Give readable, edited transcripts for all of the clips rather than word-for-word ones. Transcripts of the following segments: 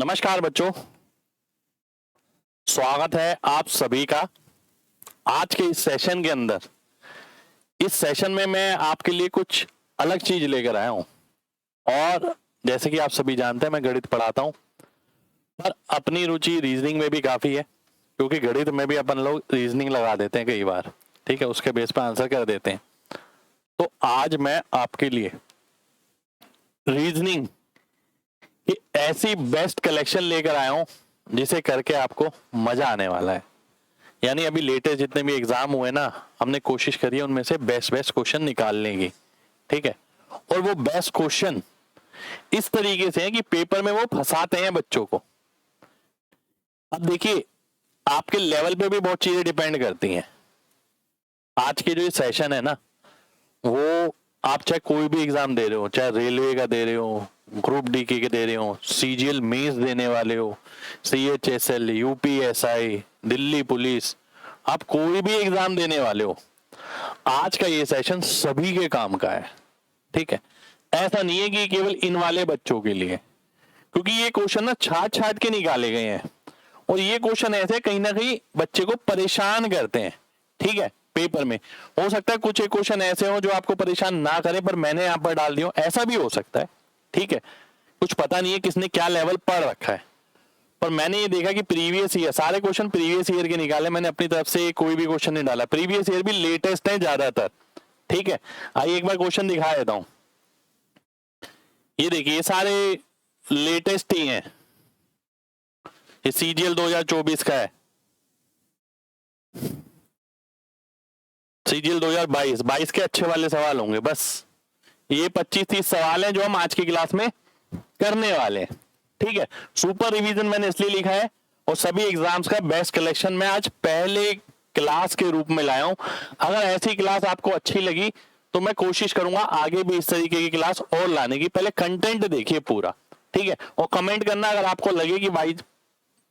नमस्कार बच्चों, स्वागत है आप सभी का आज के इस सेशन के अंदर। इस सेशन में मैं आपके लिए कुछ अलग चीज लेकर आया हूं और जैसे कि आप सभी जानते हैं मैं गणित पढ़ाता हूं, पर अपनी रुचि रीजनिंग में भी काफी है क्योंकि गणित में भी अपन लोग रीजनिंग लगा देते हैं कई बार, ठीक है, उसके बेस पर आंसर कर देते हैं। तो आज मैं आपके लिए रीजनिंग की ऐसी बेस्ट कलेक्शन लेकर आया हूं जिसे करके आपको मजा आने वाला है। यानी अभी लेटेस्ट जितने भी एग्जाम हुए ना, हमने कोशिश करी है उनमें से बेस्ट बेस्ट क्वेश्चन निकालने की, ठीक है। और वो बेस्ट क्वेश्चन इस तरीके से है कि पेपर में वो फंसाते हैं बच्चों को। अब देखिए, आपके लेवल पे भी बहुत चीजें डिपेंड करती हैं। आज के जो ये सेशन है ना, वो आप चाहे कोई भी एग्जाम दे रहे हो, चाहे रेलवे का दे रहे हो, ग्रुप डी के दे रहे हो, सीजीएल मेंस देने वाले हो, सीएचएसएल, यूपीएसआई, दिल्ली पुलिस, आप कोई भी एग्जाम देने वाले हो, आज का ये सेशन सभी के काम का है, ठीक है। ऐसा नहीं है कि केवल इन वाले बच्चों के लिए, क्योंकि ये क्वेश्चन ना छाट छाट के निकाले गए हैं और ये क्वेश्चन ऐसे कहीं ना कहीं बच्चे को परेशान करते हैं, ठीक है। पेपर में हो सकता है कुछ एक क्वेश्चन ऐसे हो जो आपको परेशान ना करे, पर मैंने यहाँ पर डाल दिया, ऐसा भी हो सकता है, ठीक है। कुछ पता नहीं है किसने क्या लेवल पढ़ रखा है, पर मैंने ये देखा कि प्रीवियस ईयर सारे क्वेश्चन प्रीवियस ईयर के निकाले। मैंने अपनी तरफ से कोई भी क्वेश्चन नहीं डाला, प्रीवियस ईयर भी लेटेस्ट है ज्यादातर, ठीक है। आइए एक बार क्वेश्चन दिखा देता हूं। ये देखिए, ये सारे लेटेस्ट ही हैं। ये सीजीएल 2024 का है, सीजीएल 2022 के अच्छे वाले सवाल होंगे बस। ये 25-30 सवाल हैं जो हम आज की क्लास में करने वाले हैं, ठीक है। सुपर रिवीजन मैंने इसलिए लिखा है और सभी एग्जाम्स का बेस्ट कलेक्शन मैं आज पहले क्लास के रूप में लाया हूं। अगर ऐसी क्लास आपको अच्छी लगी तो मैं कोशिश करूंगा आगे भी इस तरीके की क्लास और लाने की। पहले कंटेंट देखिए पूरा, ठीक है, और कमेंट करना अगर आपको लगे कि भाई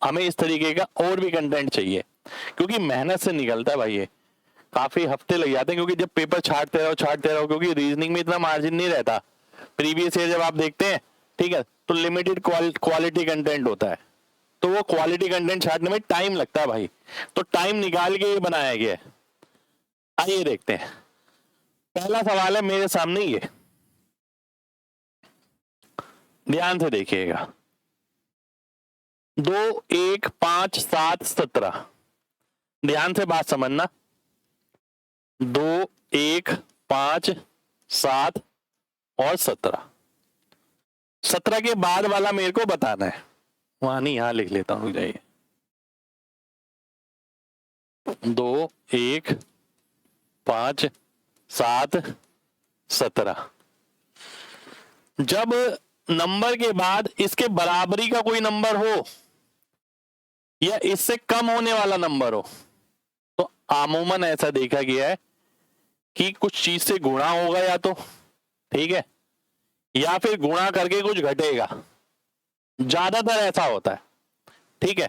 हमें इस तरीके का और भी कंटेंट चाहिए, क्योंकि मेहनत से निकलता है भाई, ये काफी हफ्ते लग जाते हैं क्योंकि जब पेपर छाटते रहो, क्योंकि रीजनिंग में इतना मार्जिन नहीं रहता। प्रीवियस ईयर जब आप देखते हैं, ठीक है, तो लिमिटेड क्वालिटी कंटेंट होता है, तो वो क्वालिटी कंटेंट छाटने में टाइम लगता है भाई। तो टाइम निकाल के ये बनाया गया है। आइए देखते हैं, पहला सवाल है मेरे सामने, ये ध्यान से देखिएगा। 2, 1, 5, 7, 17। ध्यान से बात समझना। 2, 1, 5, 7 और 17। 17 के बाद वाला मेरे को बताना है, वहां नहीं, यहां लिख लेता हूं, जाइए। 2, 1, 5, 7, 17। जब नंबर के बाद इसके बराबरी का कोई नंबर हो या इससे कम होने वाला नंबर हो, तो आमूमन ऐसा देखा गया है कि कुछ चीज से गुणा होगा या तो, ठीक है, या फिर गुणा करके कुछ घटेगा। ज्यादातर ऐसा होता है, ठीक है।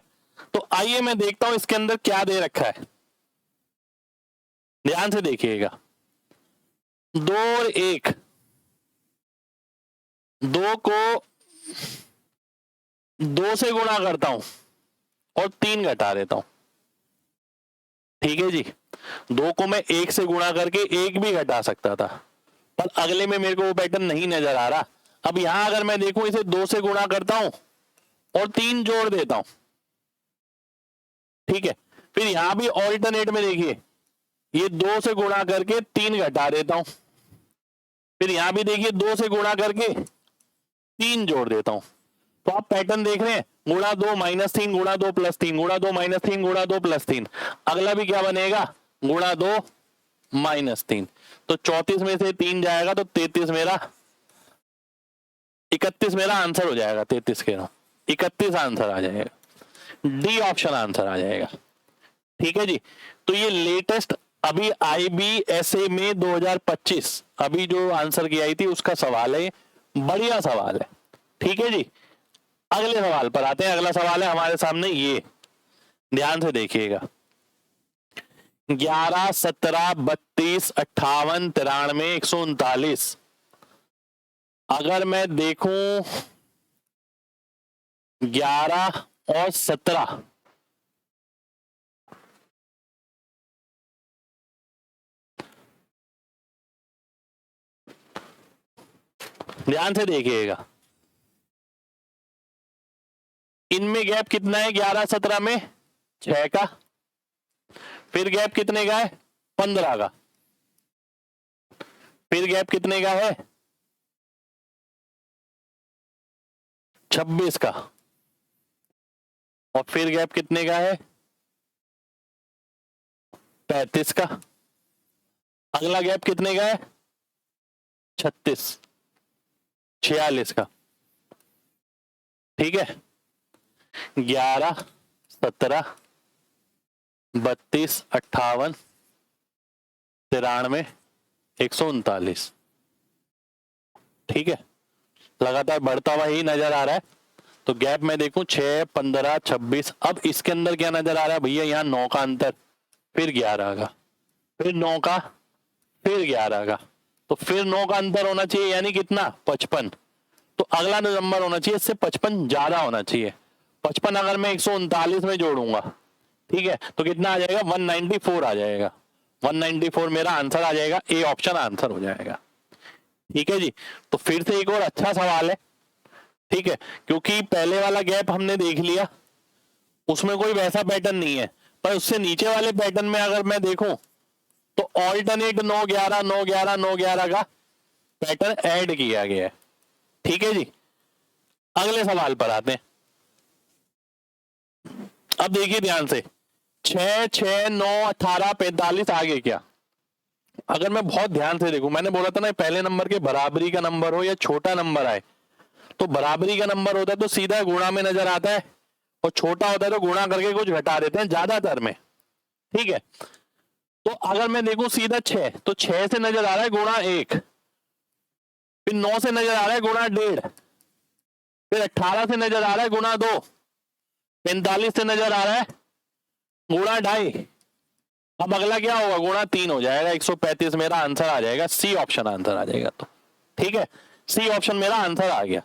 तो आइए मैं देखता हूं इसके अंदर क्या दे रखा है, ध्यान से देखिएगा। 2 और 1, 2 को 2 से गुणा करता हूं और 3 घटा देता हूं, ठीक है जी। 2 को मैं 1 से गुणा करके 1 भी घटा सकता था, पर अगले में मेरे को वो पैटर्न नहीं नजर आ रहा। अब यहां अगर मैं देखूं, इसे 2 से गुणा करता हूं और 3 जोड़ देता हूं, ठीक है। फिर यहां भी ऑल्टरनेट में देखिए, ये 2 से गुणा करके 3 घटा देता हूं, फिर यहां भी देखिए 2 से गुणा करके 3 जोड़ देता हूं। तो आप पैटर्न देख रहे हैं, गुणा 2 -3, गुणा 2 +3, गुणा 2 -3, गुणा 2 +3। अगला भी क्या बनेगा, गुणा 2 -3। तो 34 में से 3 जाएगा तो 33 मेरा 31 मेरा आंसर हो जाएगा। 33 के 31 आंसर आ जाएगा, डी ऑप्शन आंसर आ जाएगा, ठीक है जी। तो ये लेटेस्ट अभी IBSA में 2025 अभी जो आंसर की आई थी उसका सवाल है, बढ़िया सवाल है, ठीक है जी। अगले सवाल पर आते हैं। अगला सवाल है हमारे सामने, ये ध्यान से देखिएगा। 11, 17, 32, 58, 93, 139। अगर मैं देखूं 11 और 17, ध्यान से देखिएगा, इनमें गैप कितना है 11 17 में 6 का, फिर गैप कितने का है 15 का, फिर गैप कितने का है 26 का, और फिर गैप कितने का है 35 का, अगला गैप कितने का है 36 46 का। ठीक है, 11 17 32 58 93 139। ठीक है, लगातार बढ़ता हुआ ही नजर आ रहा है। तो गैप में देखूं 6 15 26, अब इसके अंदर क्या नजर आ रहा है भैया, यहाँ 9 का अंतर, फिर 11 का, फिर 9 का, फिर 11 का, तो फिर 9 का अंतर होना चाहिए, यानी कितना 55। तो अगला नंबर होना चाहिए इससे 55 ज्यादा होना चाहिए। 55 अगर मैं 139 में जोड़ूंगा, ठीक है, तो कितना आ जाएगा 194 आ जाएगा। 194 मेरा आंसर आ जाएगा, ए ऑप्शन आंसर हो जाएगा। ठीक है जी, तो फिर से एक और अच्छा सवाल है। ठीक है, क्योंकि पहले वाला गैप हमने देख लिया, उसमें कोई वैसा पैटर्न नहीं है, पर उससे नीचे वाले पैटर्न में अगर मैं देखूं तो ऑल्टरनेट 9 11 9 11 9 11 का पैटर्न ऐड किया गया है। ठीक है जी, अगले सवाल पर आते हैं। अब देखिए ध्यान से, 6 6 9 18 45 आगे क्या, अगर मैं बहुत ध्यान से देखूं, मैंने बोला था ना पहले नंबर के बराबरी का नंबर हो या छोटा नंबर आए, तो बराबरी का नंबर होता है तो सीधा गुणा में नजर आता है, और छोटा होता है तो गुणा करके कुछ घटा देते हैं ज्यादातर में। ठीक है, तो अगर मैं देखूं सीधा 6, तो 6 से नजर आ रहा है गुणा 1, फिर 9 से नजर आ रहा है गुणा 1.5, फिर 18 से नजर आ रहा है गुणा 2, 45 से नजर आ रहा है गुणा 2.5, अब अगला क्या होगा गुणा 3 हो जाएगा, 135 मेरा आंसर आ जाएगा, सी ऑप्शन आंसर आ जाएगा। तो ठीक है, सी ऑप्शन मेरा आंसर आ गया।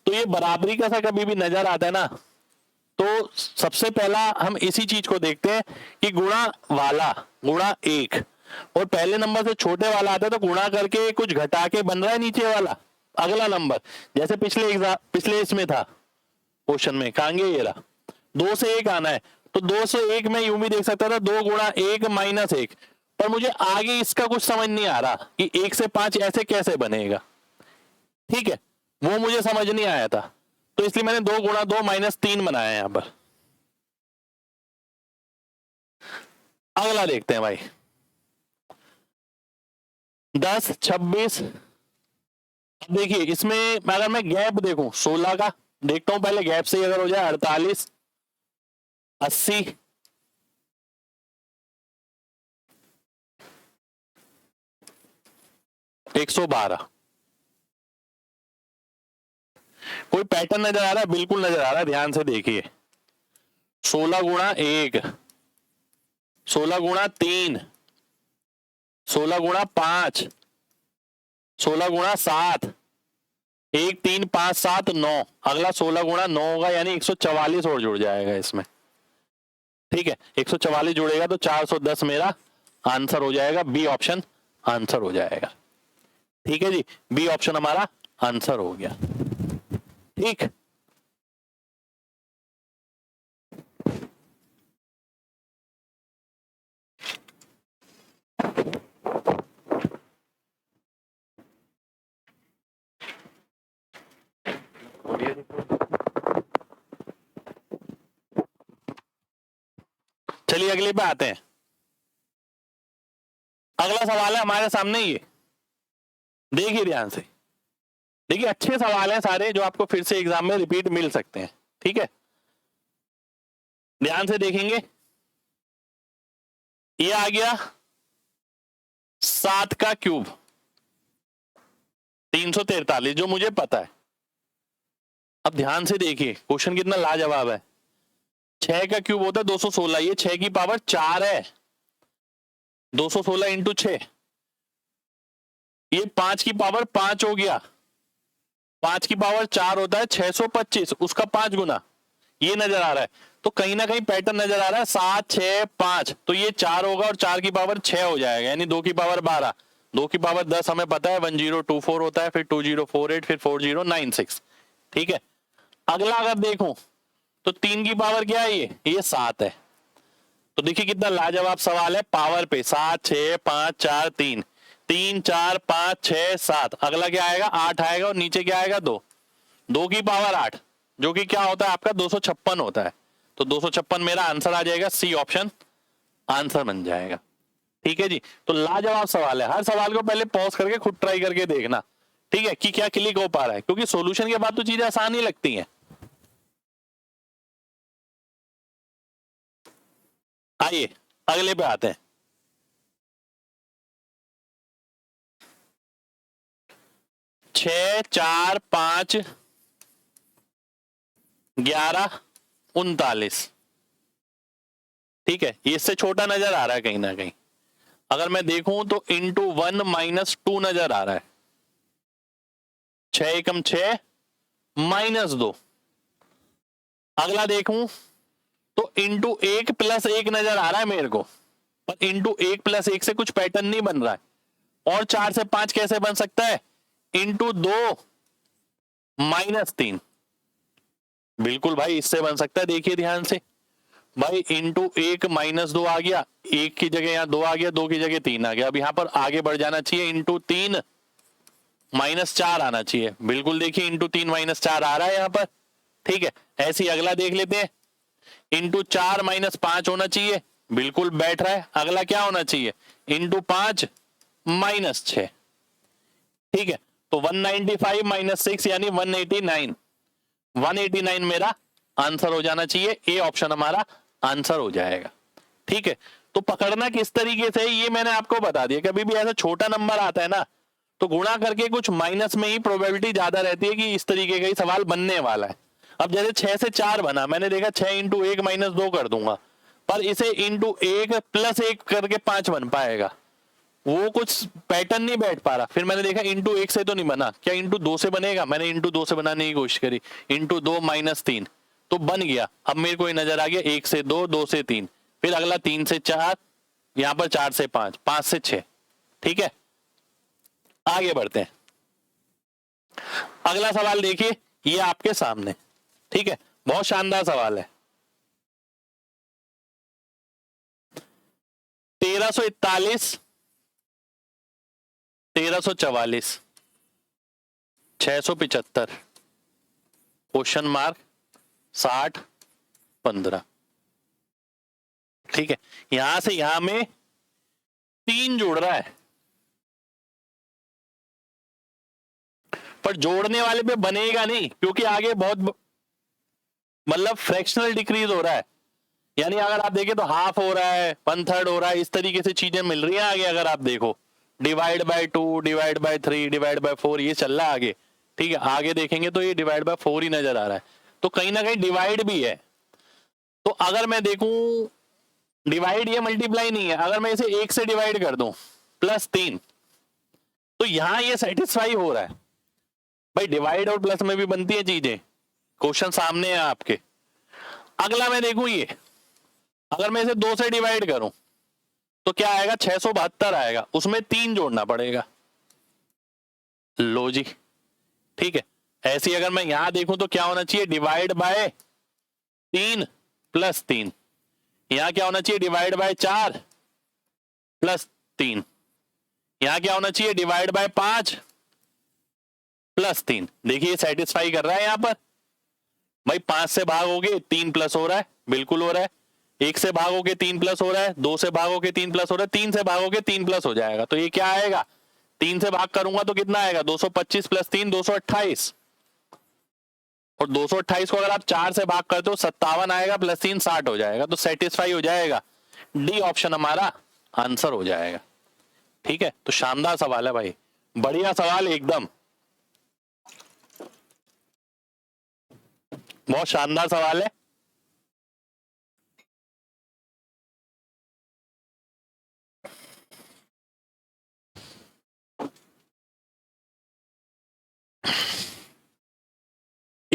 तो ये बराबरी का सा कभी भी नजर आता है ना, तो सबसे पहला हम इसी चीज को देखते हैं कि गुणा वाला गुणा 1 और पहले नंबर से छोटे वाला आता है तो गुणा करके कुछ घटा के बन रहा है नीचे वाला अगला नंबर, जैसे पिछले इसमें था क्वेश्चन में, कहांगे ये रहा 2 से 1 आना है, तो 2 से 1 मैं यूं भी देख सकता था 2 गुणा 1 माइनस 1, पर मुझे आगे इसका कुछ समझ नहीं आ रहा कि 1 से 5 ऐसे कैसे बनेगा। ठीक है, वो मुझे समझ नहीं आया था, तो इसलिए मैंने 2 गुणा 2 माइनस 3 बनाया यहां पर। अगला देखते हैं भाई, 10 26। अब देखिए इसमें अगर मैं गैप देखूं 16 का देखता हूं, पहले गैप से ही अगर हो जाए 48 80 112, कोई पैटर्न नजर आ रहा है? बिल्कुल नजर आ रहा है, ध्यान से देखिए, 16 गुणा 1, 16 गुणा 3, 16 गुणा 5, 16 गुणा 7, 1 3 5 7 9, अगला 16 गुणा 9 होगा, यानी 144 और जुड़ जाएगा इसमें। ठीक है, 144 जुड़ेगा तो 410 मेरा आंसर हो जाएगा, बी ऑप्शन आंसर हो जाएगा। ठीक है जी, बी ऑप्शन हमारा आंसर हो गया। ठीक, चलिए अगले पे आते हैं। अगला सवाल है हमारे सामने, ये देखिए ध्यान से, देखिए अच्छे सवाल हैं सारे जो आपको फिर से एग्जाम में रिपीट मिल सकते हैं। ठीक है, ध्यान से देखेंगे, ये आ गया 7 का क्यूब 343, जो मुझे पता है। अब ध्यान से देखिए क्वेश्चन कितना लाजवाब है, 6 का क्यूब होता है 216, ये 6 की पावर 4 है, 216 इंटू 6, ये 5 की पावर 5 हो गया, 5 की पावर 4 होता है 625, उसका 5 गुना, ये नजर आ रहा है। तो कहीं ना कहीं पैटर्न नजर आ रहा है 7 6 5, तो ये 4 होगा और 4 की पावर 6 हो जाएगा, यानी 2 की पावर 12, 2 की पावर 10 हमें पता है 1024 होता है, फिर 2048, फिर 4096। ठीक है, अगला अगर देखूं तो 3 की पावर क्या है, ये 7 है। तो देखिए कितना लाजवाब सवाल है, पावर पे 7 6 5 4 3, 3 4 5 6 7, अगला क्या आएगा 8 आएगा, और नीचे क्या आएगा 2, 2 की पावर 8, जो कि क्या होता है आपका 256 होता है। तो 256 मेरा आंसर आ जाएगा, सी ऑप्शन आंसर बन जाएगा। ठीक है जी, तो लाजवाब सवाल है, हर सवाल को पहले पॉज करके खुद ट्राई करके देखना, ठीक है, कि क्या क्लिक हो पा रहा है, क्योंकि सॉल्यूशन के बाद तो चीजें आसान ही लगती हैं। आइए अगले पे आते हैं। 6 4 5 11 39, ठीक है, ये इससे छोटा नजर आ रहा है कहीं ना कहीं। अगर मैं देखूं तो इंटू 1 माइनस 2 नजर आ रहा है, 6 एकम 6 माइनस 2। अगला देखूं तो इंटू 1 प्लस 1 नजर आ रहा है मेरे को, पर इंटू 1 प्लस 1 से कुछ पैटर्न नहीं बन रहा है। और 4 से 5 कैसे बन सकता है, इंटू 2 माइनस 3, बिल्कुल भाई इससे बन सकता है। देखिए ध्यान से भाई, इंटू 1 माइनस 2 आ गया, 1 की जगह यहां 2 आ गया, 2 की जगह 3 आ गया, अब यहां पर आगे बढ़ जाना चाहिए, इंटू 3 माइनस 4 आना चाहिए, बिल्कुल देखिए इंटू 3 माइनस 4 आ रहा है यहां पर। ठीक है, ऐसे ही अगला देख लेते हैं, इंटू 4 माइनस 5 होना चाहिए, बिल्कुल बैठ रहा है। अगला क्या होना चाहिए, इंटू 5 माइनस 6। ठीक है, तो 195 माइनस 6 यानी 189, 189 मेरा आंसर हो जाना चाहिए, ए ऑप्शन हमारा आंसर हो जाएगा। ठीक है, तो पकड़ना किस तरीके से ये मैंने आपको बता दिया, कभी भी ऐसा छोटा नंबर आता है ना तो गुणा करके कुछ माइनस में ही प्रोबेबिलिटी ज्यादा रहती है कि इस तरीके का ही सवाल बनने वाला है। अब जैसे 6 से 4 बना, मैंने देखा 6 इंटू 1 माइनस 2 कर दूंगा, पर इसे इंटू 1 प्लस 1 करके 5 बन पाएगा, वो कुछ पैटर्न नहीं बैठ पा रहा। फिर मैंने देखा इंटू 1 से तो नहीं बना, क्या इंटू 2 से बनेगा, मैंने इंटू 2 से बनाने की कोशिश करी, इंटू 2 माइनस 3 तो बन गया। अब मेरे को ये नजर आ गया 1 से 2, 2 से 3, फिर अगला 3 से 4, यहां पर 4 से 5, 5 से 6। ठीक है, आगे बढ़ते हैं। अगला सवाल देखिए, ये आपके सामने, ठीक है, बहुत शानदार सवाल है। 1341, 1344, 675, क्वेश्चन मार्क 60 15। ठीक है, यहां से यहां में 3 जोड़ रहा है, पर जोड़ने वाले पे बनेगा नहीं, क्योंकि आगे बहुत मतलब फ्रैक्शनल डिक्रीज हो रहा है, यानी अगर आप देखें तो हाफ हो रहा है, 1/3 हो रहा है, इस तरीके से चीजें मिल रही हैं आगे। अगर आप देखो divide by 2, divide by 3, divide by 4, ये चल रहा है आगे। ठीक है, आगे देखेंगे तो ये डिवाइड बाय 4 ही नजर आ रहा है, तो कहीं ना कहीं डिवाइड भी है। तो अगर मैं देखूं डिवाइड, ये मल्टीप्लाई नहीं है, अगर मैं इसे 1 से डिवाइड कर दूं प्लस 3, तो यहां ये सेटिस्फाई हो रहा है। भाई डिवाइड और प्लस में भी बनती है चीजें, क्वेश्चन सामने है आपके। अगला मैं देखूं ये, अगर मैं इसे 2 से डिवाइड करूं तो क्या आएगा, 672 आएगा, उसमें 3 जोड़ना पड़ेगा। लो जी, ठीक है, ऐसी अगर मैं यहां देखूं तो क्या होना चाहिए, डिवाइड बाय 3 प्लस 3, यहां क्या होना चाहिए, डिवाइड बाय 4 प्लस 3, यहां क्या होना चाहिए, डिवाइड बाय 5 प्लस 3। देखिए सेटिस्फाई कर रहा है यहां पर। भाई 5 से भागोगे 3 प्लस हो रहा है, बिल्कुल हो रहा है, 1 से भागोगे 3 प्लस हो रहा है, 2 से भागोगे 3 प्लस हो रहा है, 3 से भागोगे 3 प्लस हो जाएगा, तो ये क्या आएगा, 3 से भाग करूंगा तो कितना आएगा, 225 प्लस 3 228, और 228 को अगर आप 4 से भाग करते हो 57 आएगा, प्लस 3 60 हो जाएगा, तो सेटिस्फाई हो जाएगा, डी ऑप्शन हमारा आंसर हो जाएगा। ठीक है, तो शानदार सवाल है भाई, बढ़िया सवाल एकदम, बहुत शानदार सवाल है।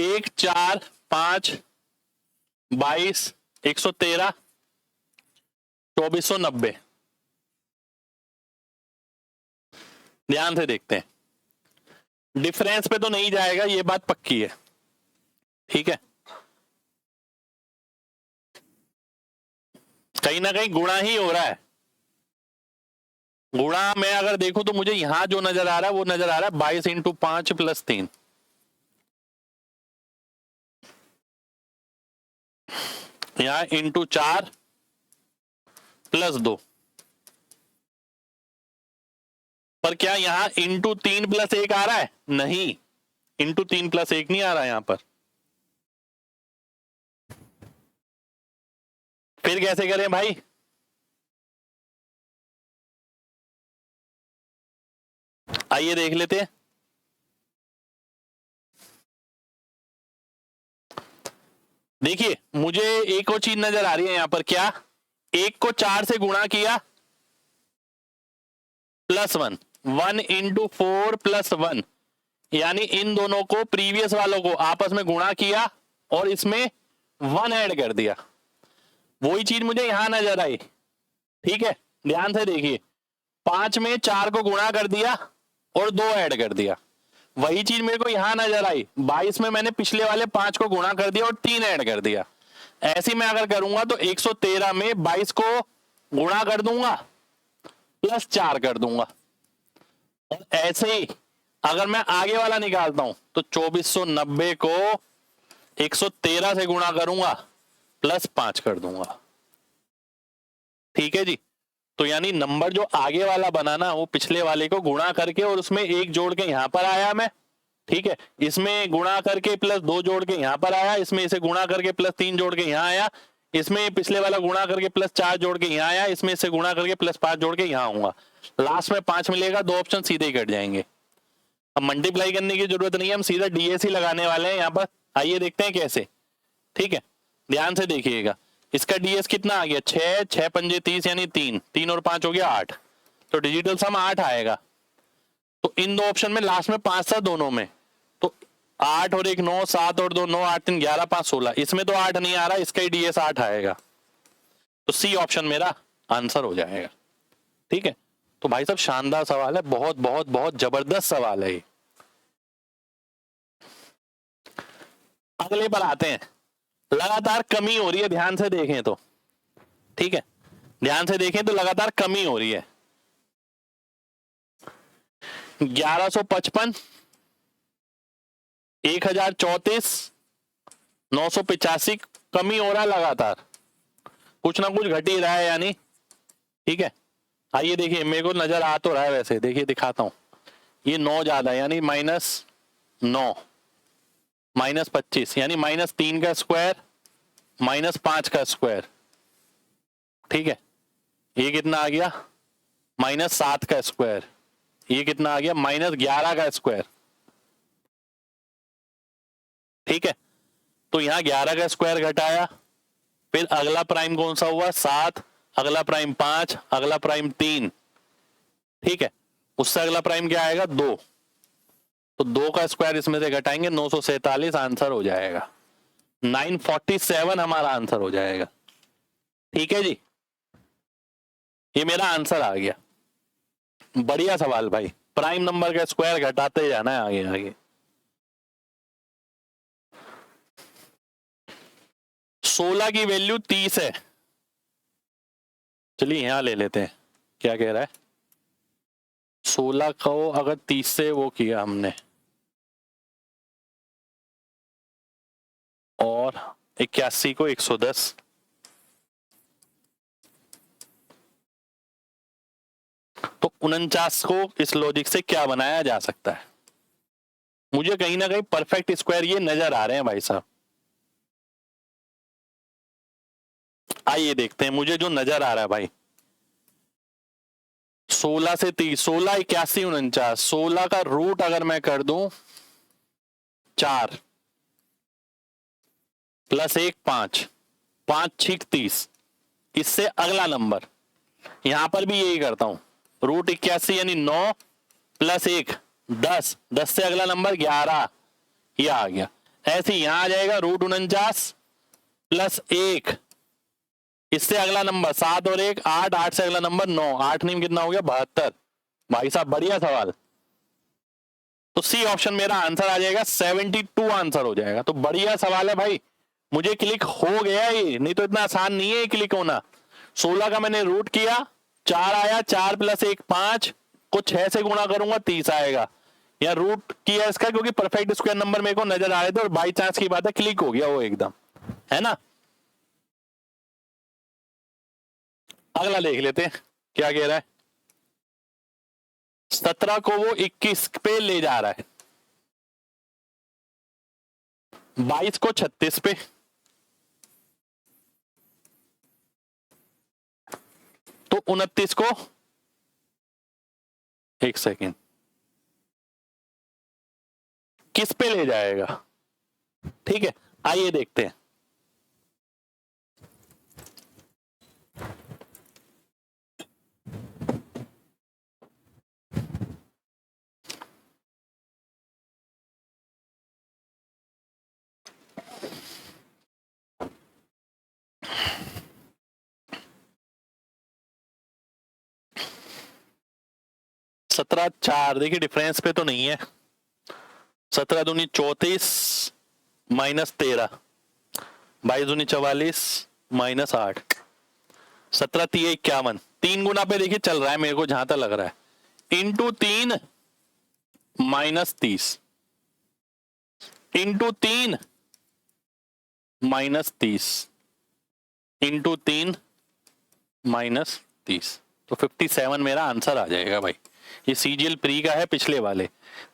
1 4 5 22 113 2490। ध्यान से देखते हैं, डिफरेंस पे तो नहीं जाएगा, ये बात पक्की है, ठीक है। कहीं ना कहीं गुणा ही हो रहा है। गुणा मैं अगर देखूं तो मुझे यहां जो नजर आ रहा है वो नजर आ रहा है 22 इंटू 5 प्लस 3, यहां इंटू 4 प्लस 2। पर क्या यहां इंटू 3 प्लस 1 आ रहा है? नहीं, इंटू 3 प्लस 1 नहीं आ रहा यहां पर। फिर कैसे करें भाई? आइए देख लेते हैं। देखिए मुझे एक और चीज नजर आ रही है यहां पर, क्या? 1 को 4 से गुणा किया प्लस 1, 1 इंटू 4 प्लस 1, यानी इन दोनों को, प्रीवियस वालों को आपस में गुणा किया और इसमें 1 ऐड कर दिया। वही चीज मुझे यहां नजर आई, ठीक है। ध्यान से देखिए, 5 में 4 को गुणा कर दिया और 2 ऐड कर दिया। वही चीज मेरे को यहां नजर आई, 22 में मैंने पिछले वाले 5 को गुणा कर दिया और 3 ऐड कर दिया। ऐसे मैं अगर करूंगा तो 113 में 22 को गुणा कर दूंगा प्लस 4 कर दूंगा, और ऐसे ही अगर मैं आगे वाला निकालता हूं तो 2490 को 113 से गुणा करूंगा प्लस 5 कर दूंगा, ठीक है जी। तो यानी नंबर जो आगे वाला बना ना, वो पिछले वाले को गुणा करके और उसमें 1 जोड़ के यहां पर आया मैं, ठीक है। इसमें गुणा करके प्लस 2 जोड़ के यहां पर आया, इसमें इसे गुणा करके प्लस 3 जोड़ के यहां आया, इसमें पिछले वाला गुणा करके प्लस 4 जोड़ के यहां आया, इसमें इसे गुणा करके प्लस 5 जोड़ के यहां आऊंगा। लास्ट में 5 मिलेगा, 2 ऑप्शन सीधे ही कट जाएंगे। अब मल्टीप्लाई करने की जरूरत नहीं है, हम सीधा डीएस ही लगाने वाले हैं यहाँ पर। आइए देखते हैं कैसे, ठीक है। ध्यान से देखिएगा, इसका डीएस कितना आ गया? 6 6 पंजे 30 यानी 3 3 और 5 हो गया 8, तो डिजिटल सम 8 आएगा। तो इन दो ऑप्शन में लास्ट में 5 था दोनों में, तो 8 और 1 9, 7 और 2 9, 8 3 11 5 16। इसमें तो 8 नहीं आ रहा, इसका ही डीएस 8 आएगा, तो सी ऑप्शन मेरा आंसर हो जाएगा, ठीक है। तो भाई साहब शानदार सवाल है, बहुत बहुत बहुत जबरदस्त सवाल है ये। अगले पर आते हैं, लगातार कमी हो रही है, ध्यान से देखें तो, ठीक है। ध्यान से देखें तो लगातार कमी हो रही है। 1155, 1034, 985, कमी हो रहा है लगातार, कुछ ना कुछ घट ही रहा है यानी, ठीक है। आइए देखिए, मेरे को नजर आ तो रहा है वैसे, देखिए दिखाता हूं, ये 9 ज्यादा यानी -9, -25 यानी -3 का स्क्वायर -5 का स्क्वायर, ठीक है। ये कितना आ गया? -7 का स्क्वायर। ये कितना आ गया? -11 का स्क्वायर, ठीक है। तो यहां 11 का स्क्वायर घटाया, फिर अगला प्राइम कौन सा हुआ? 7, अगला प्राइम 5, अगला प्राइम 3, ठीक है। उससे अगला प्राइम क्या आएगा? 2, तो 2 का स्क्वायर इसमें से घटाएंगे, 947 आंसर हो जाएगा, 947 हमारा आंसर हो जाएगा, ठीक है जी। ये मेरा आंसर आ गया, बढ़िया सवाल भाई। प्राइम नंबर का स्क्वायर घटाते जाना है आगे आगे। 16 की वैल्यू 30 है, चलिए यहां ले लेते हैं, क्या कह रहा है? 16 को अगर 30 से वो किया हमने और 81 को 110, तो 49 को इस लॉजिक से क्या बनाया जा सकता है? मुझे कहीं ना कहीं परफेक्ट स्क्वायर ये नजर आ रहे हैं भाई साहब। आइए देखते हैं मुझे जो नजर आ रहा है भाई। 16 से 30, 16 81 49, 16 का रूट अगर मैं कर दूं 4 प्लस 1 5, 5 6 30, इससे अगला नंबर, यहां पर भी यही करता हूं, रूट 81 यानी 9 प्लस 1 10, 10 से अगला नंबर 11, ये आ गया। ऐसे ही यहां आ जाएगा √49 प्लस 1, इससे अगला नंबर 7 और 1 8, 8 से अगला नंबर 9, 8 नहीं कितना हो गया 72। भाई साहब बढ़िया सवाल। तो सी ऑप्शन मेरा आंसर आ जाएगा, 72 आंसर हो जाएगा। तो बढ़िया सवाल है भाई, मुझे क्लिक हो गया ये, नहीं तो इतना आसान नहीं है क्लिक होना। 16 का मैंने रूट किया, 4 आया, 4 प्लस 1 5 को 6 से गुणा करूंगा 30 आएगा। या रूट किया इसका क्योंकि परफेक्ट स्क्वायर नंबर मेरे को नजर आ रहे थे और बाई चांस की बात है क्लिक हो गया वो एकदम, है ना। अगला देख लेते हैं क्या कह रहा है। 17 को वो 21 पे ले जा रहा है, 22 को 36 पे, तो 29 को, एक सेकेंड, किस पे ले जाएगा। ठीक है, आइए देखते हैं। सत्रह 4, देखिए डिफरेंस पे तो नहीं है। 17 दूनी 34 माइनस 13, 22 दूनी 44 माइनस 8, 17 3 51, 3 गुना पे देखिए चल रहा है मेरे को जहां तक लग रहा है। Into 3 minus 30, into 3 minus 30, into 3 minus 30, तो 57 मेरा आंसर आ जाएगा भाई। ये सीजीएल प्री का है पिछले वाले।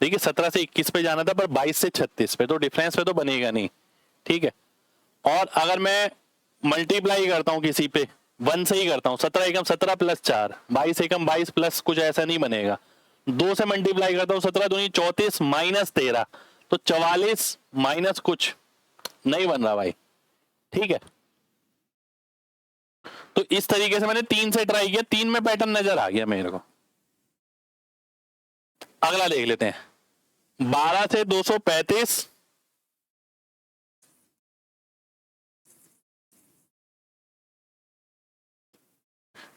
देखिए 17 से 21 पे जाना था पर 22 से 36 पे, तो डिफरेंस पे तो बनेगा नहीं। ठीक है, और अगर मैं मल्टीप्लाई करता हूं किसी पे 1 से ही करता हूं, 17 एकम 17 प्लस 4, 22 एकम 22 प्लस कुछ ऐसा नहीं बनेगा। 2 से मल्टीप्लाई करता हूं 17 दूनी 34 माइनस 13, तो 44 माइनस कुछ नहीं बन रहा भाई। ठीक है, तो इस तरीके से मैंने 3 से ट्राई किया, 3 में पैटर्न नजर आ गया मेरे को। अगला देख लेते हैं, 12 से 235,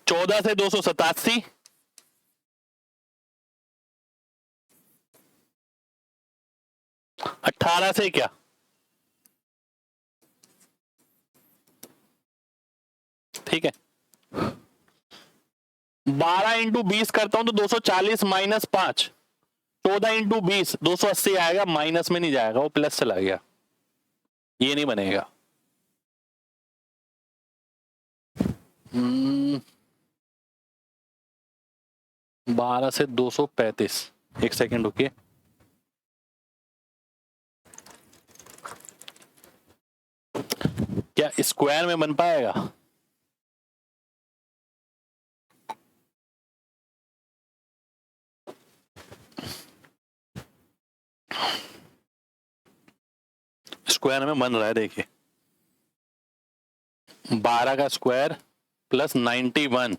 14 से 287, 18 से क्या, ठीक है, 12 इंटू 20 करता हूं तो 240 माइनस 5, 14 इंटू 20 280 आएगा, माइनस में नहीं जाएगा, वो प्लस चला गया, ये नहीं बनेगा। 12 से 235, एक सेकेंड रुकिए, क्या स्क्वायर में बन पाएगा। स्क्वायर में बन रहा है, देखिए 12 का स्क्वायर प्लस 91,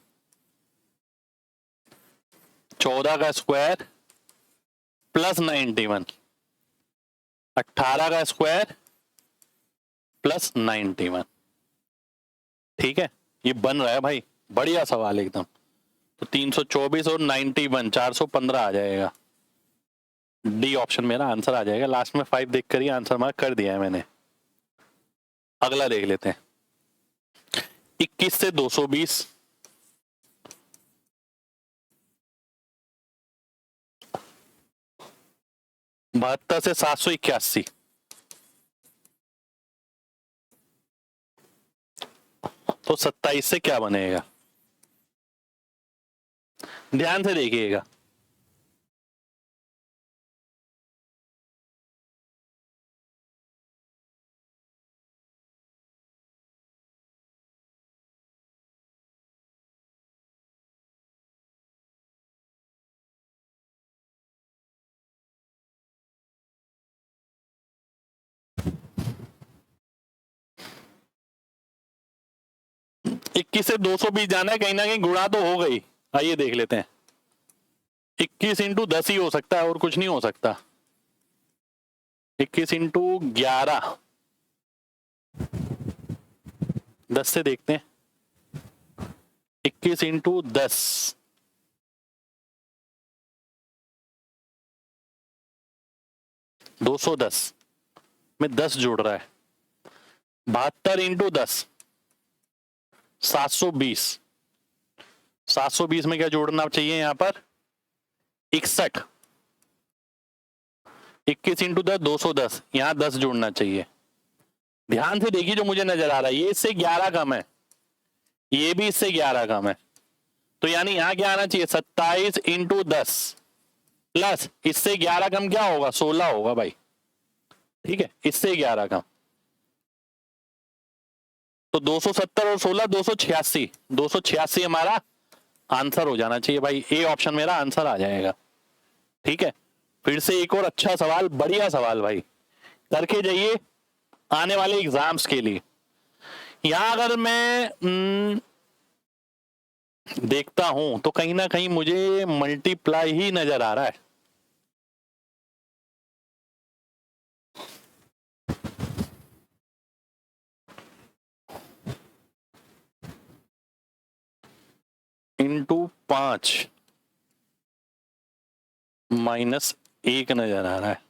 14 का स्क्वायर प्लस 91, 18 का स्क्वायर प्लस 91। ठीक है, ये बन रहा है भाई, बढ़िया सवाल एकदम। तो 324 और 91 415 आ जाएगा। डी ऑप्शन मेरा आंसर आ जाएगा। लास्ट में 5 देख कर ही आंसर मार्क कर दिया है मैंने। अगला देख लेते हैं, 21 से 220, 72 से 781, तो 27 से क्या बनेगा, ध्यान से देखिएगा। इक्कीस से 220 जाना है, कहीं ना कहीं गुणा तो हो गई। आइए देख लेते हैं, 21 इंटू 10 ही हो सकता है और कुछ नहीं हो सकता। 21 इंटू 11, 10 से देखते हैं। 21 इंटू 10, 210 में 10 जुड़ रहा है। 72 इंटू 10, 720। 720 में क्या जोड़ना चाहिए यहां पर? 61। 21 इंटू 10, 210, यहां 10 जोड़ना चाहिए। ध्यान से देखिए जो मुझे नजर आ रहा है, ये इससे 11 कम है, ये भी इससे 11 कम है, तो यानी यहां क्या आना चाहिए? 27 इंटू 10 प्लस इससे 11 कम क्या होगा? 16 होगा भाई। ठीक है, इससे 11 कम, तो 270 और 16, 286। 286 हमारा आंसर हो जाना चाहिए भाई। ए ऑप्शन मेरा आंसर आ जाएगा। ठीक है, फिर से एक और अच्छा सवाल, बढ़िया सवाल भाई, करके जाइए आने वाले एग्जाम्स के लिए। यहां अगर मैं देखता हूं तो कहीं ना कहीं मुझे मल्टीप्लाई ही नजर आ रहा है। इंटू 5 माइनस 1 नजर आ रहा है।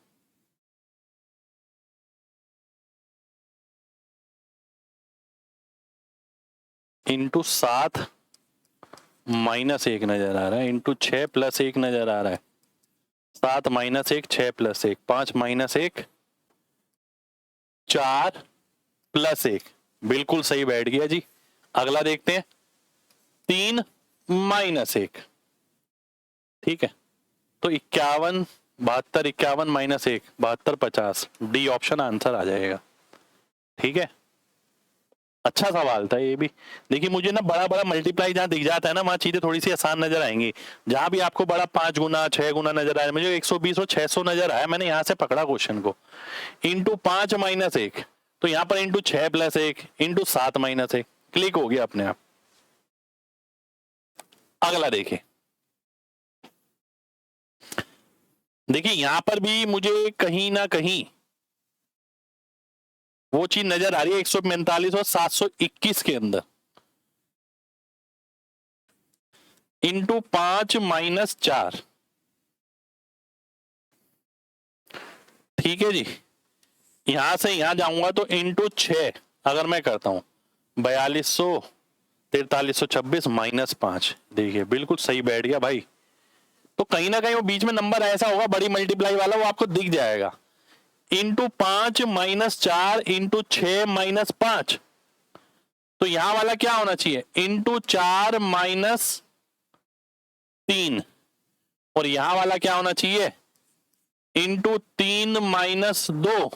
इंटू 7 माइनस 1 नजर आ रहा है। इंटू 6 प्लस 1 नजर आ रहा है। 7 माइनस 1, 6 प्लस 1, 5 माइनस 1, 4 प्लस 1, बिल्कुल सही बैठ गया जी। अगला देखते हैं, 3 माइनस 1। ठीक है, तो 51, 72, 51 माइनस 1, 72, 50। डी ऑप्शन आंसर आ जाएगा। ठीक है, अच्छा सवाल था ये भी। देखिए मुझे ना बड़ा बड़ा मल्टीप्लाई जहां दिख जाता है ना, वहां चीजें थोड़ी सी आसान नजर आएंगी। जहां भी आपको बड़ा 5 गुना 6 गुना नजर आया, मुझे 120 और 600 नजर आया, मैंने यहां से पकड़ा क्वेश्चन को। इंटू 5 माइनस 1, तो यहां पर into 6 plus 1, into 7 minus 1, click हो गया अपने आप। अगला देखिए, देखिए यहां पर भी मुझे कहीं ना कहीं वो चीज नजर आ रही है 145 और 721 के अंदर। इंटू 5 माइनस 4, ठीक है जी। यहां से यहां जाऊंगा तो इंटू 6 अगर मैं करता हूं, 4200, 4326 माइनस 5, देखिए बिल्कुल सही बैठ गया भाई। तो कहीं ना कहीं वो बीच में नंबर ऐसा होगा बड़ी मल्टीप्लाई वाला, वो आपको दिख जाएगा। इंटू 5 माइनस 4 इंटू 6 माइनस 5, तो यहां वाला क्या होना चाहिए? इंटू 4 माइनस 3, और यहां वाला क्या होना चाहिए? इंटू 3 माइनस 2,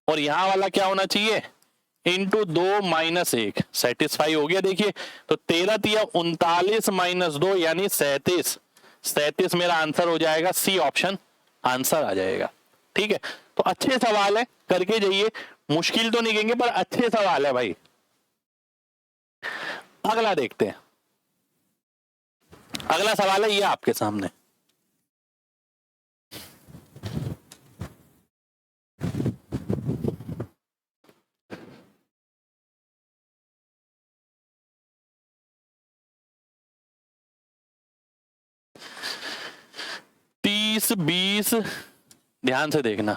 और यहां वाला क्या होना चाहिए? Into 2 minus 1। सेटिस्फाई हो गया। देखिए तो 13 तिया 39 माइनस 2 यानी 37। 37 मेरा आंसर हो जाएगा, सी ऑप्शन आंसर आ जाएगा। ठीक है, तो अच्छे सवाल है, करके जाइए। मुश्किल तो नहीं कहेंगे पर अच्छे सवाल है भाई। अगला देखते हैं। अगला सवाल है ये आपके सामने। तीस 20, ध्यान से देखना,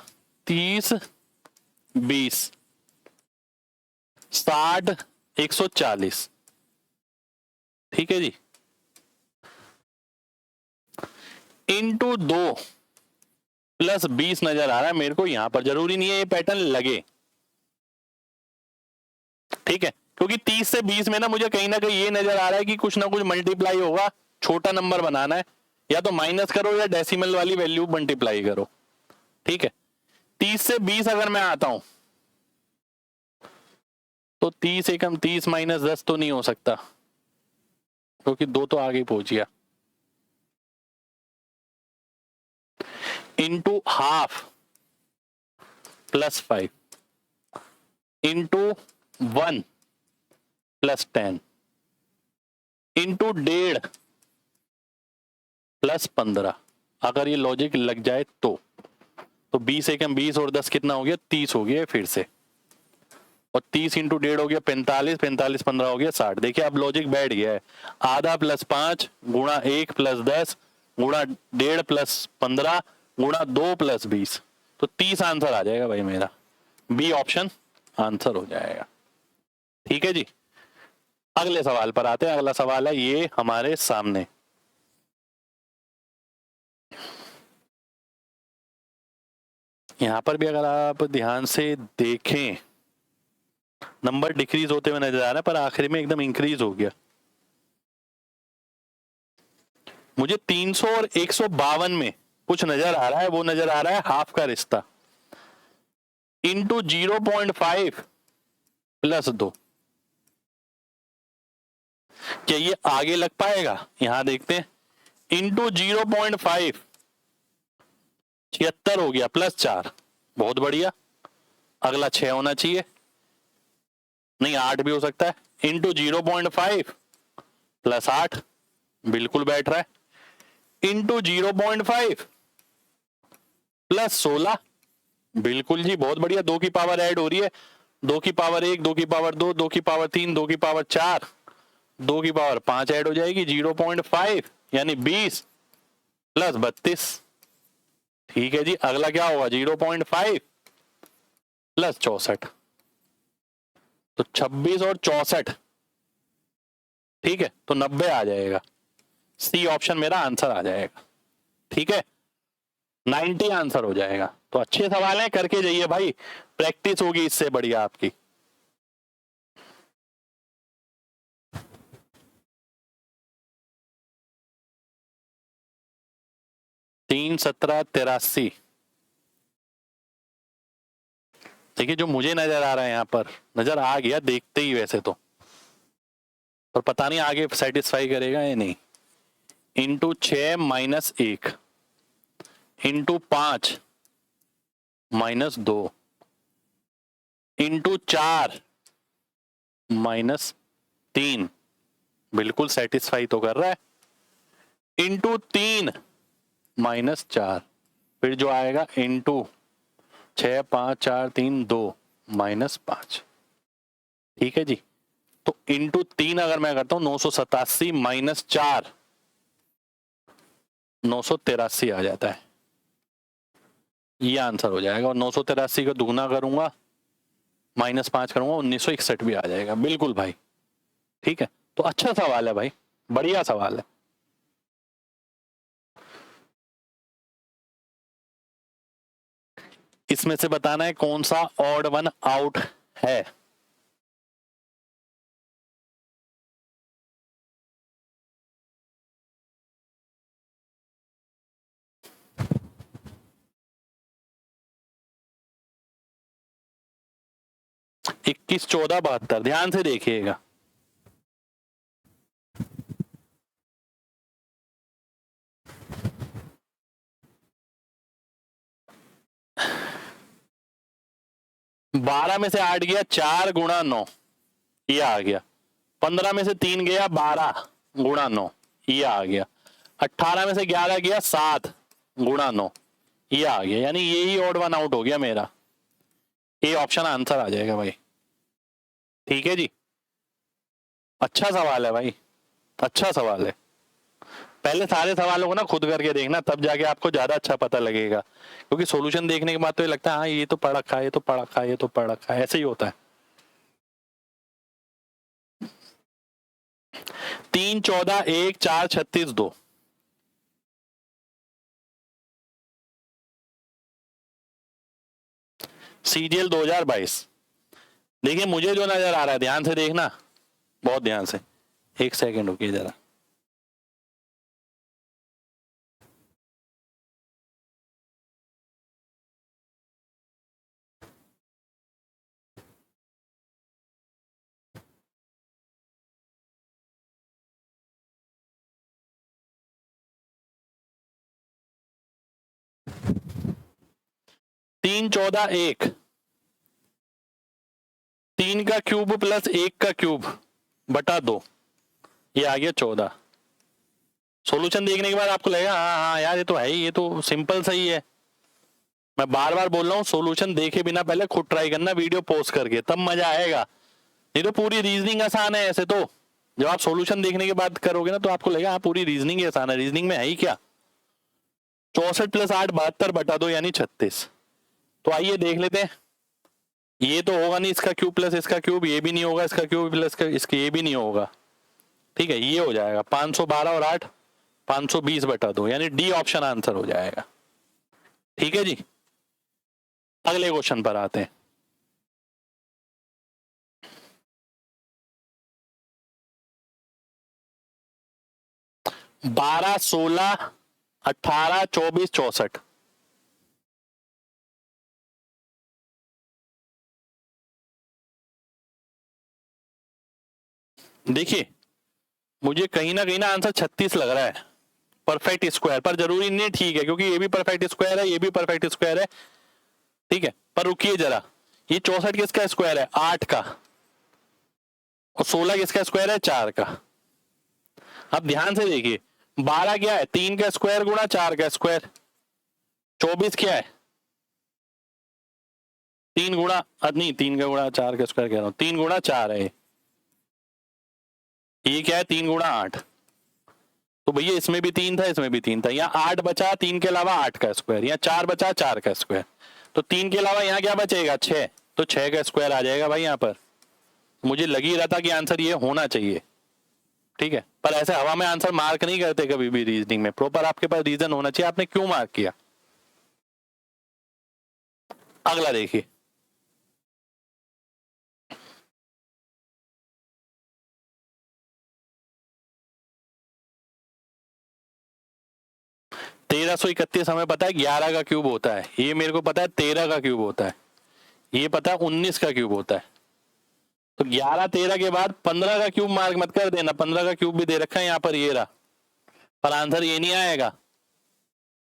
30 20 60 140। ठीक है जी, इंटू 2 प्लस 20 नजर आ रहा है मेरे को यहां पर। जरूरी नहीं है ये पैटर्न लगे, ठीक है, क्योंकि 30 से 20 में ना मुझे कहीं ना कहीं ये नजर आ रहा है कि कुछ ना कुछ मल्टीप्लाई होगा। छोटा नंबर बनाना है, या तो माइनस करो या डेसिमल वाली वैल्यू मल्टीप्लाई करो। ठीक है, 30 से 20 अगर मैं आता हूं तो 30 एकम 30 माइनस 10 तो नहीं हो सकता, क्योंकि 2 तो आगे पहुंच गया। Into half plus 5 into 1 plus 10 into 1.5 plus 15। अगर ये लॉजिक लग जाए तो तो 20 एकम 20 और 10 कितना हो गया, 30 हो गया फिर से, और 30 इंटू 1.5 हो गया 45, 45 15 हो गया 60। देखिए अब लॉजिक बैठ गया है, आधा प्लस 5 गुणा 1 प्लस 10 गुणा 1.5 प्लस 15 गुणा 2 प्लस 20, तो 30 आंसर आ जाएगा भाई मेरा, बी ऑप्शन आंसर हो जाएगा। ठीक है जी, अगले सवाल पर आते हैं। अगला सवाल है ये हमारे सामने, यहां पर भी अगर आप ध्यान से देखें नंबर डिक्रीज होते हुए नजर आ रहा है, पर आखिरी में एकदम इंक्रीज हो गया। मुझे 300 और 152 में कुछ नजर आ रहा है, वो नजर आ रहा है हाफ का रिश्ता इंटू 0.5 प्लस 2। क्या ये आगे लग पाएगा, यहां देखते हैं, इंटू 0.5 76 हो गया प्लस 4, बहुत बढ़िया। अगला 6 होना चाहिए, नहीं 8 भी हो सकता है, इंटू 0.5 प्लस 8 बिल्कुल बैठ रहा है, इंटू 0.5 प्लस 16 बिल्कुल जी बहुत बढ़िया। 2 की पावर ऐड हो रही है, 2 की पावर 1, 2 की पावर 2, 2 की पावर 3, 2 की पावर 4, 2 की पावर 5 ऐड हो जाएगी, 0.5 यानी 20 प्लस 32। ठीक है जी, अगला क्या होगा 0.5 प्लस 64, तो 26 और 64, ठीक है, तो 90 आ जाएगा, सी ऑप्शन मेरा आंसर आ जाएगा। ठीक है, 90 आंसर हो जाएगा। तो अच्छे सवाल है, करके जाइए भाई, प्रैक्टिस होगी इससे बढ़िया आपकी। तीन 17 83, देखिए जो मुझे नजर आ रहा है यहां पर, नजर आ गया देखते ही वैसे तो, पर पता नहीं आगे सेटिस्फाई करेगा या नहीं। Into 6 minus 1 into 5 minus 2 into 4 minus 3, बिल्कुल सेटिस्फाई तो कर रहा है, इंटू 3 माइनस 4, फिर जो आएगा इंटू 6 5 4 3 2 माइनस 5। ठीक है जी, तो इंटू 3 अगर मैं करता हूं 987 माइनस 4 983 आ जाता है, ये आंसर हो जाएगा। और 983 को दुगना करूंगा माइनस 5 करूंगा 1961 भी आ जाएगा, बिल्कुल भाई। ठीक है, तो अच्छा सवाल है भाई, बढ़िया सवाल है। इसमें से बताना है कौन सा ऑड वन आउट है। इक्कीस 14 72, ध्यान से देखिएगा। बारह में से 8 गया 4 गुणा 9, ये आ गया। 15 में से 3 गया 12 गुणा 9, ये आ गया। 18 में से 11 गया 7 गुणा 9, ये आ गया। यानी यही ऑड वन आउट हो गया मेरा, ये ऑप्शन आंसर आ जाएगा भाई। ठीक है जी, अच्छा सवाल है भाई, अच्छा सवाल है। पहले सारे सवालों को ना खुद करके देखना, तब जाके आपको ज्यादा अच्छा पता लगेगा, क्योंकि सॉल्यूशन देखने के बाद तो ये लगता है हाँ ये तो पढ़ रखा है, ये तो पढ़ रखा है, ये तो पढ़ रखा है, ऐसे ही होता है। 3 14 1 4 36 2, सीजीएल 2022। देखिए मुझे जो नजर आ रहा है, ध्यान से देखना, बहुत ध्यान से, एक सेकंड रुकिए जरा। तीन 14 1, 3 का क्यूब प्लस 1 का क्यूब बटा 2, ये आ गया 14। सॉल्यूशन देखने के बाद आपको लगेगा हाँ हाँ यार ये तो है ही, ये तो सिंपल सही है, मैं बार बार बोल रहा हूँ, सॉल्यूशन देखे बिना पहले खुद ट्राई करना वीडियो पोस्ट करके, तब मजा आएगा। नहीं तो पूरी रीजनिंग आसान है ऐसे तो, जब आप सॉल्यूशन देखने के बाद करोगे ना तो आपको लगेगा हाँ पूरी रीजनिंग ही आसान है, रीजनिंग में है ही क्या। 64 + 8 72 बटा 2 यानी 36। तो आइए देख लेते हैं। ये तो होगा नहीं, इसका क्यूब प्लस इसका क्यूब, ये भी नहीं होगा, इसका क्यूब प्लस इसका ये भी नहीं होगा। ठीक है, ये हो जाएगा 512 और 8 520 बटा 2 यानी डी ऑप्शन आंसर हो जाएगा। ठीक है जी, अगले क्वेश्चन पर आते हैं। 12 16 18 24 64। देखिए मुझे कहीं ना आंसर 36 लग रहा है, परफेक्ट स्क्वायर, पर जरूरी नहीं, ठीक है, क्योंकि ये भी परफेक्ट स्क्वायर है, ये भी परफेक्ट स्क्वायर है। ठीक है, पर रुकिए जरा, ये 64 किसका स्क्वायर है? 8 का। और 16 किसका स्क्वायर है? 4 का। अब ध्यान से देखिए, 12 क्या है? 3 का स्क्वायर गुणा 4 का स्क्वायर। 24 क्या है? 3 गुणा, नहीं 3 का गुणा 4 का स्क्वायर कह रहा हूं, 3 गुणा 4 है। ये क्या है? 3 गुणा 8। तो भैया इसमें भी 3 था, इसमें भी 3 था, यहाँ 8 बचा 3 के अलावा 8 का स्क्वायर, यहाँ 4 बचा 4 का स्क्वायर, तो 3 के अलावा यहाँ क्या बचेगा? 6, तो 6 का स्क्वायर आ जाएगा भाई यहाँ पर। मुझे लग ही रहा था कि आंसर ये होना चाहिए। ठीक है, पर ऐसे हवा में आंसर मार्क नहीं करते कभी भी, रीजनिंग में प्रॉपर आपके पास रीजन होना चाहिए आपने क्यों मार्क किया। अगला देखिए, तेरह सौ इकतीस हमें पता है 11 का क्यूब होता है, ये मेरे को पता है 13 का क्यूब होता है, ये पता है 19 का क्यूब होता है। तो 11 13 के बाद 15 का क्यूब मार्क मत कर देना, 15 का क्यूब भी दे रखा है यहाँ पर, ये रहा, पर आंसर ये नहीं आएगा,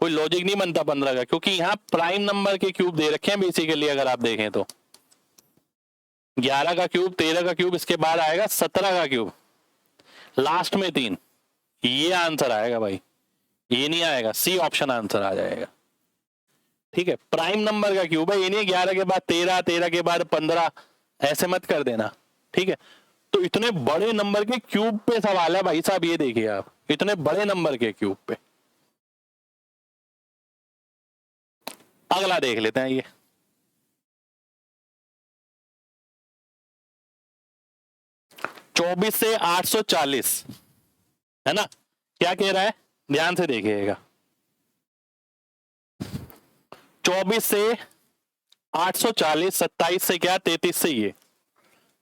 कोई लॉजिक नहीं बनता 15 का, क्योंकि यहाँ प्राइम नंबर के क्यूब दे रखे हैं बेसिकली। अगर आप देखें तो 11 का क्यूब, 13 का क्यूब, इसके बाद आएगा 17 का क्यूब, लास्ट में 3, ये आंसर आएगा भाई, ये नहीं आएगा, सी ऑप्शन आंसर आ जाएगा। ठीक है, प्राइम नंबर का क्यूब है, ये नहीं 11 के बाद 13, 13 के बाद 15, ऐसे मत कर देना। ठीक है, तो इतने बड़े नंबर के क्यूब पे सवाल है भाई साहब, ये देखिए आप, इतने बड़े नंबर के क्यूब पे। अगला देख लेते हैं, ये 24 से 840 है ना, क्या कह रहा है? ध्यान से देखिएगा, 24 से 840, 27 से क्या, 33 से ये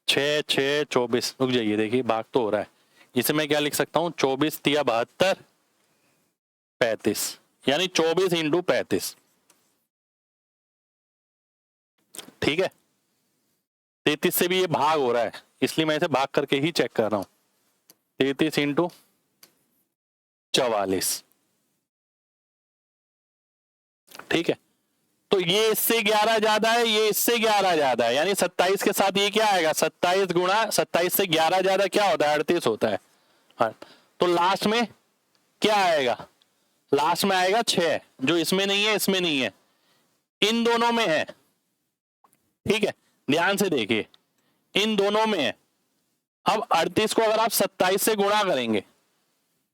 6 6 24, रुक जाइए देखिए भाग तो हो रहा है, इसे मैं क्या लिख सकता हूं, 24 तिया 72 35, यानी 24 इंटू 35। ठीक है, 33 से भी ये भाग हो रहा है, इसलिए मैं इसे भाग करके ही चेक कर रहा हूं, 33 इंटू 44। ठीक है, तो ये इससे 11 ज्यादा है, ये इससे 11 ज्यादा है, यानी 27 के साथ ये क्या आएगा, 27 गुणा 27 से 11 ज्यादा क्या होता है? 38 होता है। हाँ, तो लास्ट में क्या आएगा? लास्ट में आएगा 6, जो इसमें नहीं है, इसमें नहीं है, इन दोनों में है। ठीक है, ध्यान से देखिए, इन दोनों में है। अब 38 को अगर आप 27 से गुणा करेंगे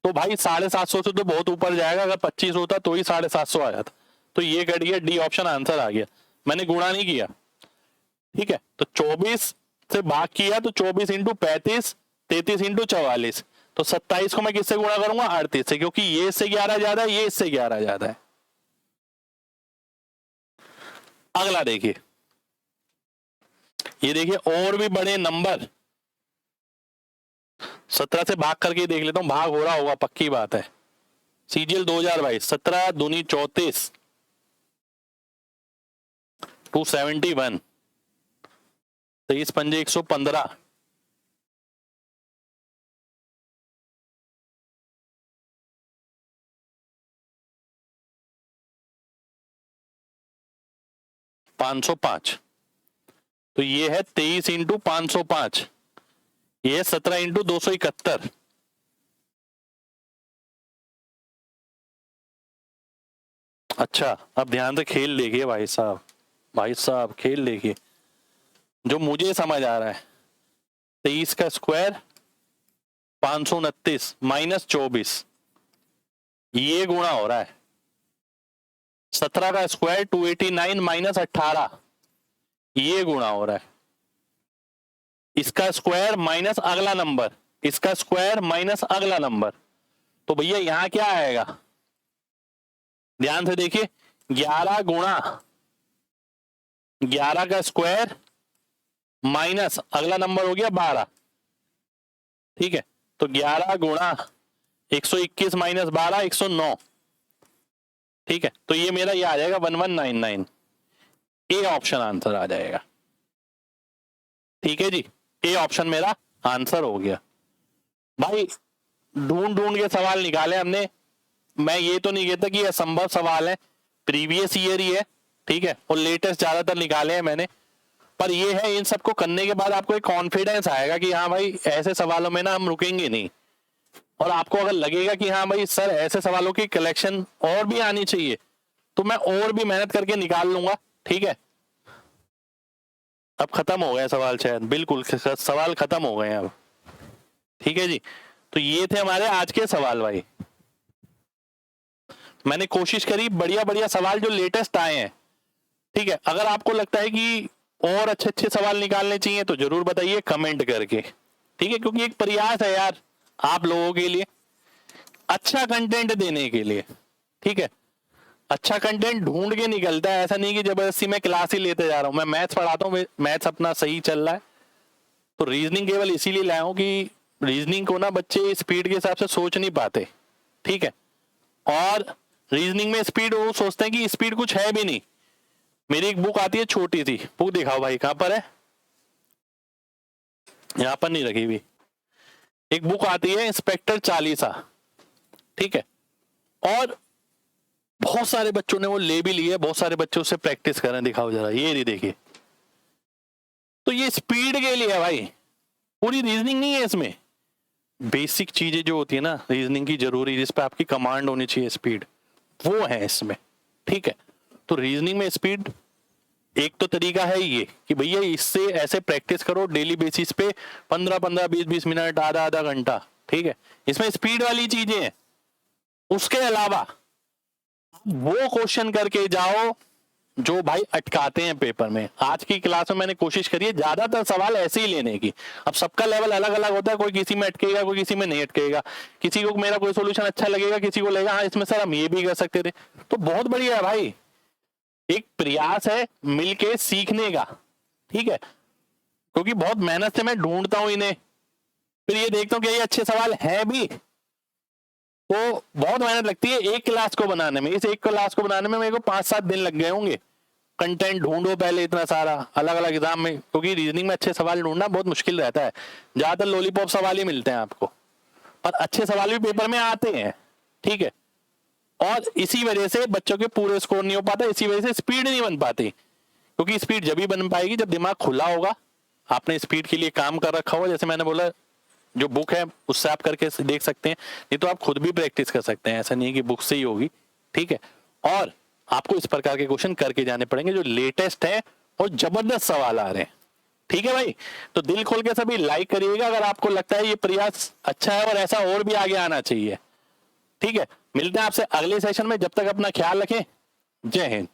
तो भाई 750 से तो बहुत ऊपर जाएगा, अगर 25 होता तो ही 750 आ जाता, तो ये कट गया, डी ऑप्शन आंसर आ गया, मैंने गुणा नहीं किया। ठीक है, तो 24 से भाग किया तो 24 इंटू 35, 33 इंटू 44, तो 27 को मैं किससे गुणा करूंगा? 38 से, क्योंकि ये इससे 11 ज्यादा है, ये इससे 11 ज्यादा है। अगला देखिए, ये देखिए और भी बड़े नंबर, 17 से भाग करके देख लेता हूं, भाग हो रहा होगा पक्की बात है। सीजीएल 2022, 17 दूनी 34, 271, 23 पंजे 115, 505, तो ये है 23 इंटू 505, ये 17 इंटू अच्छा, अब ध्यान से खेल देखिए भाई साहब, भाई साहब खेल देखिए। जो मुझे समझ आ रहा है, 23 का स्क्वायर 529 माइनस 24, ये गुणा हो रहा है। 17 का स्क्वायर 289 माइनस 18, ये गुणा हो रहा है। इसका स्क्वायर माइनस अगला नंबर, इसका स्क्वायर माइनस अगला नंबर, तो भैया यहां क्या आएगा? ध्यान से देखिए, 11 गुणा 11 का स्क्वायर माइनस अगला नंबर हो गया 12, ठीक है। तो 11 गुणा 121 माइनस 12 109, ठीक है। तो ये मेरा ये आ जाएगा 1199, ए ऑप्शन आंसर आ जाएगा। ठीक है जी, ए ऑप्शन मेरा आंसर हो गया। भाई ढूंढ ढूंढ के सवाल निकाले हमने, मैं ये तो नहीं कहता कि असंभव सवाल है, प्रीवियस ईयर ही है, ठीक है, और लेटेस्ट ज्यादातर निकाले हैं मैंने। पर ये है, इन सबको करने के बाद आपको एक कॉन्फिडेंस आएगा कि हाँ भाई ऐसे सवालों में ना हम रुकेंगे नहीं, और आपको अगर लगेगा कि हाँ भाई सर ऐसे सवालों की कलेक्शन और भी आनी चाहिए, तो मैं और भी मेहनत करके निकाल लूंगा। ठीक है, अब खत्म हो गए सवाल शायद, बिल्कुल सवाल खत्म हो गए हैं अब। ठीक है जी, तो ये थे हमारे आज के सवाल भाई। मैंने कोशिश करी बढ़िया बढ़िया सवाल जो लेटेस्ट आए हैं। ठीक है, अगर आपको लगता है कि और अच्छे अच्छे सवाल निकालने चाहिए तो जरूर बताइए कमेंट करके। ठीक है, क्योंकि एक प्रयास है यार आप लोगों के लिए अच्छा कंटेंट देने के लिए। ठीक है, अच्छा कंटेंट ढूंढ के निकलता है, ऐसा नहीं कि जबरदस्ती मैं क्लास ही लेते जा रहा हूं। मैं मैथ्स पढ़ाता हूँ, मैथ्स अपना सही चल रहा है, तो रीजनिंग केवल इसीलिए लाया हूं कि रीजनिंग को ना बच्चे स्पीड के हिसाब से सोच नहीं पाते। ठीक है, और रीजनिंग में स्पीड वो सोचते हैं कि स्पीड कुछ है भी नहीं। मेरी एक बुक आती है छोटी सी बुक, दिखाओ भाई कहां पर है, यहां पर नहीं रखी हुई। एक बुक आती है इंस्पेक्टर चालीसा, ठीक है, और बहुत सारे बच्चों ने वो ले भी लिया, बहुत सारे बच्चे उससे प्रैक्टिस कर रहे हैं। दिखाओ जरा, ये नहीं देखिए, तो ये स्पीड के लिए है भाई, पूरी रीजनिंग नहीं है इसमें। बेसिक चीजें जो होती है ना रीजनिंग की जरूरी, जिस पे आपकी कमांड होनी चाहिए, स्पीड, वो है इसमें। ठीक है, तो रीजनिंग में स्पीड एक तो तरीका है ये कि भैया इससे ऐसे प्रैक्टिस करो डेली बेसिस पे 15-15 20-20 मिनट, आधा आधा घंटा। ठीक है, इसमें स्पीड वाली चीजें हैं। उसके अलावा वो क्वेश्चन करके जाओ जो भाई अटकाते हैं पेपर में। आज की क्लास में मैंने कोशिश करी है ज्यादातर सवाल ऐसे ही लेने की। अब सबका लेवल अलग अलग होता है, कोई किसी में अटकेगा, कोई किसी में नहीं अटकेगा, किसी को मेरा कोई सोल्यूशन अच्छा लगेगा, किसी को लगेगा हाँ इसमें सर हम ये भी कर सकते थे। तो बहुत बढ़िया है भाई, एक प्रयास है मिलके सीखने का। ठीक है, क्योंकि बहुत मेहनत से मैं ढूंढता हूं इन्हें, फिर ये देखता हूं कि ये अच्छे सवाल है भी, तो बहुत मेहनत लगती है एक क्लास को बनाने में। इस एक क्लास को बनाने में मेरे को 5-7 दिन लग गए होंगे। कंटेंट ढूंढो पहले इतना सारा अलग अलग एग्जाम में, क्योंकि रीजनिंग में अच्छे सवाल ढूंढना बहुत मुश्किल रहता है, ज्यादातर लॉलीपॉप सवाल ही मिलते हैं आपको, पर अच्छे सवाल भी पेपर में आते हैं। ठीक है, और इसी वजह से बच्चों के पूरे स्कोर नहीं हो पाता, इसी वजह से स्पीड नहीं बन पाती, क्योंकि स्पीड जब भी बन पाएगी जब दिमाग खुला होगा, आपने स्पीड के लिए काम कर रखा होगा। जैसे मैंने बोला जो बुक है उससे आप करके देख सकते हैं, नहीं तो आप खुद भी प्रैक्टिस कर सकते हैं, ऐसा नहीं है कि बुक से ही होगी। ठीक है, और आपको इस प्रकार के क्वेश्चन करके जाने पड़ेंगे जो लेटेस्ट है और जबरदस्त सवाल आ रहे हैं। ठीक है भाई, तो दिल खोल के सभी लाइक करिएगा अगर आपको लगता है ये प्रयास अच्छा है और ऐसा और भी आगे आना चाहिए। ठीक है, मिलते हैं आपसे अगले सेशन में, जब तक अपना ख्याल रखें। जय हिंद।